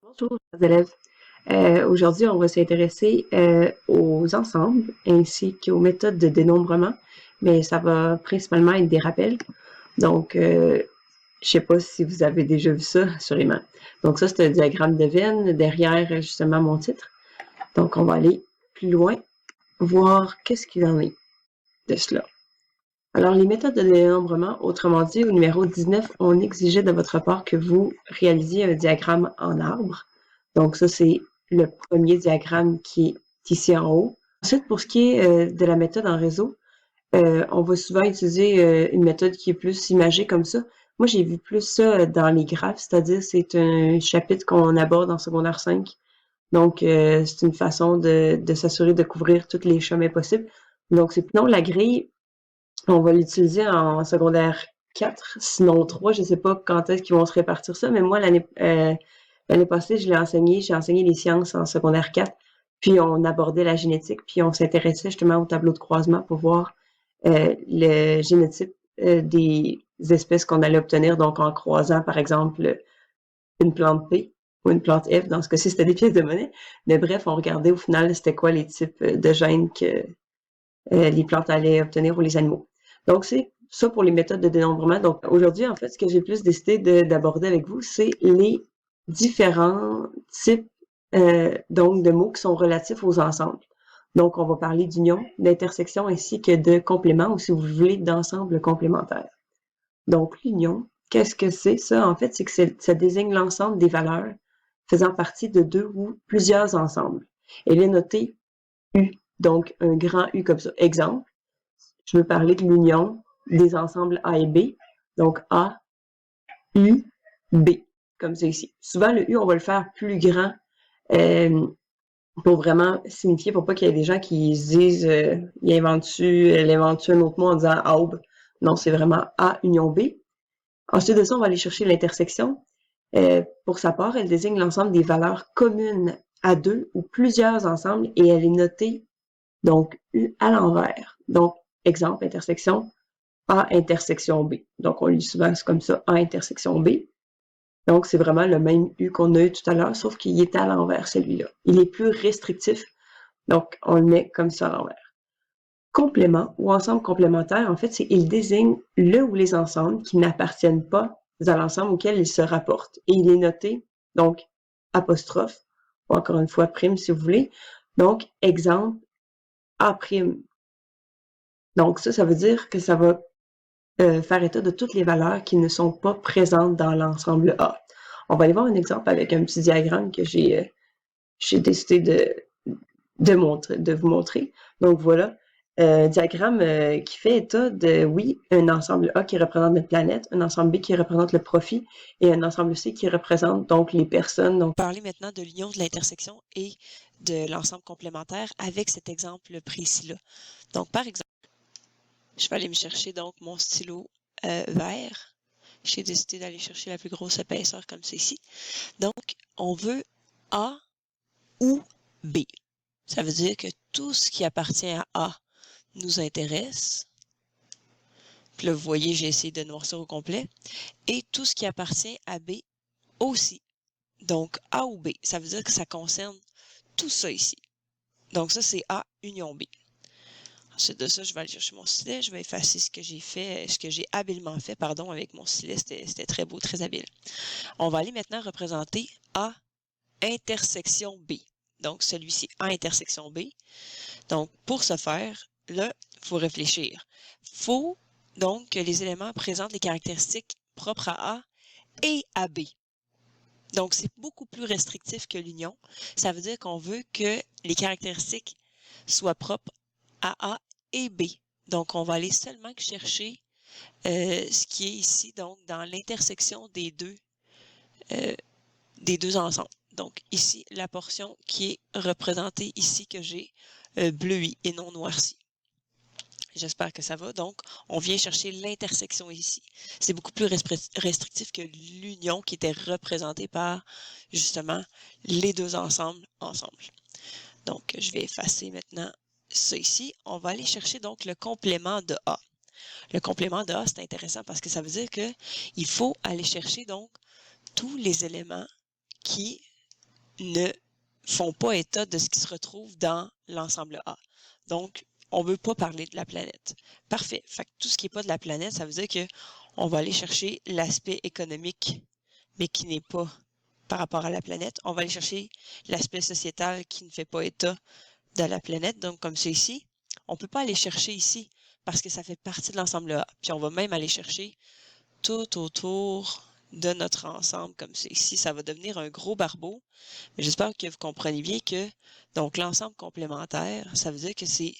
Bonjour, chers élèves. Aujourd'hui, on va s'intéresser aux ensembles ainsi qu'aux méthodes de dénombrement, mais ça va principalement être des rappels. Donc, je sais pas si vous avez déjà vu ça, assurément. Donc ça, c'est un diagramme de Venn derrière justement mon titre. Donc, on va aller plus loin, voir qu'est-ce qu'il en est de cela. Alors, les méthodes de dénombrement, autrement dit, au numéro 19, on exigeait de votre part que vous réalisiez un diagramme en arbre. Donc, ça, c'est le premier diagramme qui est ici en haut. Ensuite, pour ce qui est de la méthode en réseau, on va souvent utiliser une méthode qui est plus imagée comme ça. Moi, j'ai vu plus ça dans les graphes, c'est-à-dire c'est un chapitre qu'on aborde en secondaire 5. Donc, c'est une façon de s'assurer de couvrir tous les chemins possibles. Donc, c'est non, la grille, on va l'utiliser en secondaire 4, sinon 3. Je ne sais pas quand est-ce qu'ils vont se répartir ça, mais moi, l'année passée, j'ai enseigné les sciences en secondaire 4, puis on abordait la génétique, puis on s'intéressait justement au tableau de croisement pour voir le génotype des espèces qu'on allait obtenir, donc en croisant, par exemple, une plante P ou une plante F. Dans ce cas-ci, c'était des pièces de monnaie. Mais bref, on regardait au final, c'était quoi les types de gènes que les plantes allaient obtenir ou les animaux. Donc, c'est ça pour les méthodes de dénombrement. Donc, aujourd'hui, en fait, ce que j'ai plus décidé d'aborder avec vous, c'est les différents types donc de mots qui sont relatifs aux ensembles. Donc, on va parler d'union, d'intersection ainsi que de complément ou si vous voulez d'ensemble complémentaire. Donc, l'union, qu'est-ce que c'est ça? En fait, c'est que ça désigne l'ensemble des valeurs faisant partie de deux ou plusieurs ensembles. Elle est notée U, donc un grand U comme ça. Exemple, je veux parler de l'union des ensembles A et B. Donc A, U, B, comme ça ici. Souvent, le U, on va le faire plus grand euh, pour vraiment signifier, pour pas qu'il y ait des gens qui se disent, il invente un autre mot en disant aube. Non, c'est vraiment A, union B. Ensuite de ça, on va aller chercher l'intersection. Pour sa part, elle désigne l'ensemble des valeurs communes à deux ou plusieurs ensembles et elle est notée donc U à l'envers. Donc, exemple, intersection A intersection B. Donc, on lit souvent comme ça, A intersection B. Donc, c'est vraiment le même U qu'on a eu tout à l'heure, sauf qu'il est à l'envers, celui-là. Il est plus restrictif, donc on le met comme ça à l'envers. Complément ou ensemble complémentaire, en fait, c'est il désigne le ou les ensembles qui n'appartiennent pas à l'ensemble auquel ils se rapportent. Et il est noté, donc, apostrophe, ou encore une fois, prime, si vous voulez. Donc, exemple, A prime. Donc, ça veut dire que ça va faire état de toutes les valeurs qui ne sont pas présentes dans l'ensemble A. On va aller voir un exemple avec un petit diagramme que j'ai décidé de vous montrer. Donc voilà, un diagramme qui fait état de, oui, un ensemble A qui représente notre planète, un ensemble B qui représente le profit et un ensemble C qui représente donc les personnes. Donc, parler maintenant de l'union de l'intersection et de l'ensemble complémentaire avec cet exemple précis-là. Donc, par exemple, je vais aller me chercher donc mon stylo vert. J'ai décidé d'aller chercher la plus grosse épaisseur comme ceci. Donc, on veut A ou B. Ça veut dire que tout ce qui appartient à A nous intéresse. Puis là, vous voyez, j'ai essayé de noircir au complet. Et tout ce qui appartient à B aussi. Donc, A ou B, ça veut dire que ça concerne tout ça ici. Donc, ça, c'est A union B. Ensuite de ça, je vais aller chercher mon stylet. Je vais effacer ce que j'ai fait, ce que j'ai habilement fait, pardon, avec mon stylet. C'était très beau, très habile. On va aller maintenant représenter A intersection B. Donc, celui-ci A intersection B. Donc, pour ce faire, là, il faut réfléchir. Il faut donc que les éléments présentent les caractéristiques propres à A et à B. Donc, c'est beaucoup plus restrictif que l'union. Ça veut dire qu'on veut que les caractéristiques soient propres à A et B. Donc, on va aller seulement chercher ce qui est ici, donc dans l'intersection des deux ensembles. Donc, ici, la portion qui est représentée ici que j'ai bleuie et non noircie. J'espère que ça va. Donc, on vient chercher l'intersection ici. C'est beaucoup plus restrictif que l'union qui était représentée par, justement, les deux ensembles ensemble. Donc, je vais effacer maintenant ça ici. On va aller chercher donc le complément de A. Le complément de A, c'est intéressant parce que ça veut dire qu'il faut aller chercher donc tous les éléments qui ne font pas état de ce qui se retrouve dans l'ensemble A. Donc, on ne veut pas parler de la planète. Parfait. Fait que tout ce qui n'est pas de la planète, ça veut dire qu'on va aller chercher l'aspect économique, mais qui n'est pas par rapport à la planète. On va aller chercher l'aspect sociétal qui ne fait pas état de la planète. Donc, comme c'est ici, on ne peut pas aller chercher ici parce que ça fait partie de l'ensemble A. Puis on va même aller chercher tout autour de notre ensemble, comme c'est ici. Ça va devenir un gros barbeau. Mais j'espère que vous comprenez bien que, donc, l'ensemble complémentaire, ça veut dire que c'est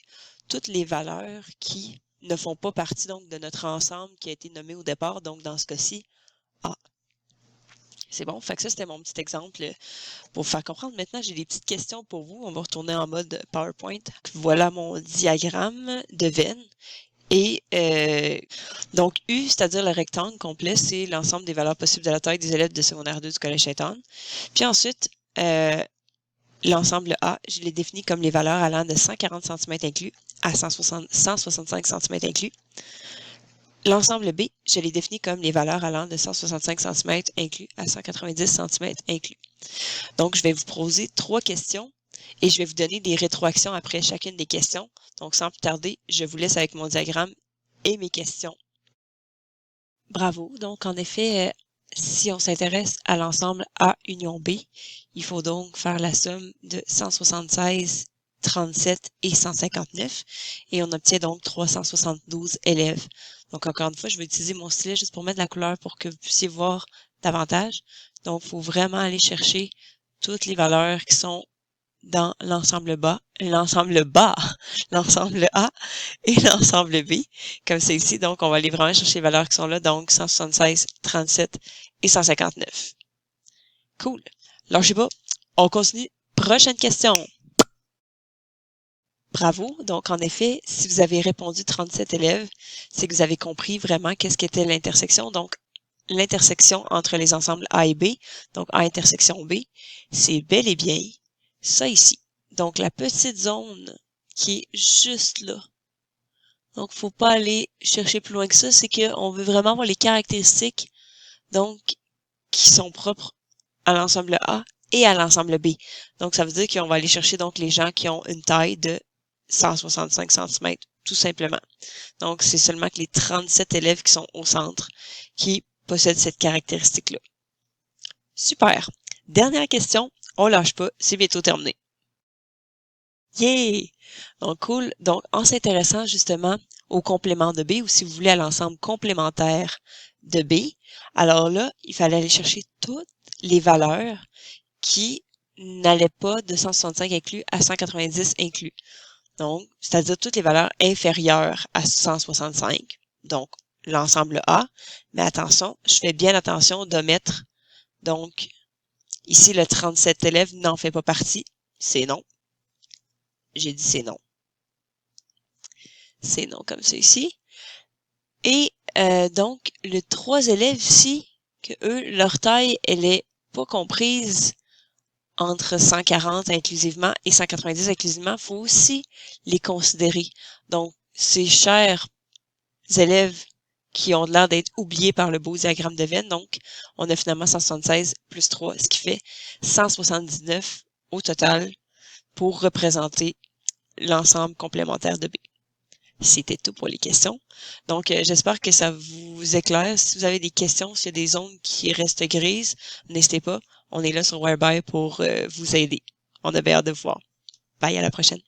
toutes les valeurs qui ne font pas partie, donc, de notre ensemble qui a été nommé au départ. Donc, dans ce cas-ci, A. C'est bon? Fait que ça, c'était mon petit exemple pour vous faire comprendre. Maintenant, j'ai des petites questions pour vous. On va retourner en mode PowerPoint. Voilà mon diagramme de Venn. Et donc, U, c'est-à-dire le rectangle complet, c'est l'ensemble des valeurs possibles de la taille des élèves de secondaire 2 du Collège Sainte-Anne. Puis ensuite, l'ensemble A, je l'ai défini comme les valeurs allant de 140 cm inclus à 165 cm inclus. L'ensemble B, je l'ai défini comme les valeurs allant de 165 cm inclus à 190 cm inclus. Donc, je vais vous poser 3 questions et je vais vous donner des rétroactions après chacune des questions. Donc, sans plus tarder, je vous laisse avec mon diagramme et mes questions. Bravo. Donc, en effet, si on s'intéresse à l'ensemble A union B, il faut donc faire la somme de 176, 37 et 159 et on obtient donc 372 élèves. Donc, encore une fois, je vais utiliser mon stylet juste pour mettre de la couleur pour que vous puissiez voir davantage. Donc, il faut vraiment aller chercher toutes les valeurs qui sont dans l'ensemble l'ensemble A et l'ensemble B, comme c'est ici. Donc, on va aller vraiment chercher les valeurs qui sont là, donc 176, 37 et 159. Cool. Lâchez pas. On continue. Prochaine question. Bravo. Donc, en effet, si vous avez répondu 37 élèves, c'est que vous avez compris vraiment qu'est-ce qu'était l'intersection. Donc, l'intersection entre les ensembles A et B, donc A intersection B, c'est bel et bien ça ici. Donc, la petite zone qui est juste là. Donc, faut pas aller chercher plus loin que ça. C'est qu'on veut vraiment avoir les caractéristiques, donc, qui sont propres à l'ensemble A et à l'ensemble B. Donc, ça veut dire qu'on va aller chercher donc les gens qui ont une taille de 165 cm, tout simplement. Donc, c'est seulement que les 37 élèves qui sont au centre qui possèdent cette caractéristique-là. Super. Dernière question. On lâche pas. C'est bientôt terminé. Yeah! Donc, cool. Donc, en s'intéressant justement au complément de B ou si vous voulez à l'ensemble complémentaire de B, alors là, il fallait aller chercher toutes les valeurs qui n'allaient pas de 165 inclus à 190 inclus. Donc, c'est-à-dire toutes les valeurs inférieures à 165. Donc, l'ensemble A. Mais attention, je fais bien attention de mettre, donc, ici, le 37 élèves n'en fait pas partie. C'est non. J'ai dit c'est non. C'est non comme ça ici. Et donc, les 3 élèves ici, que eux, leur taille, elle est pas comprise entre 140 inclusivement et 190 inclusivement, il faut aussi les considérer. Donc, ces chers élèves qui ont l'air d'être oubliés par le beau diagramme de Venn, donc on a finalement 176 plus 3, ce qui fait 179 au total pour représenter l'ensemble complémentaire de B. C'était tout pour les questions. Donc, j'espère que ça vous éclaire. Si vous avez des questions, s'il y a des zones qui restent grises, n'hésitez pas. On est là sur Whereby pour vous aider. On a bien hâte de vous voir. Bye, à la prochaine.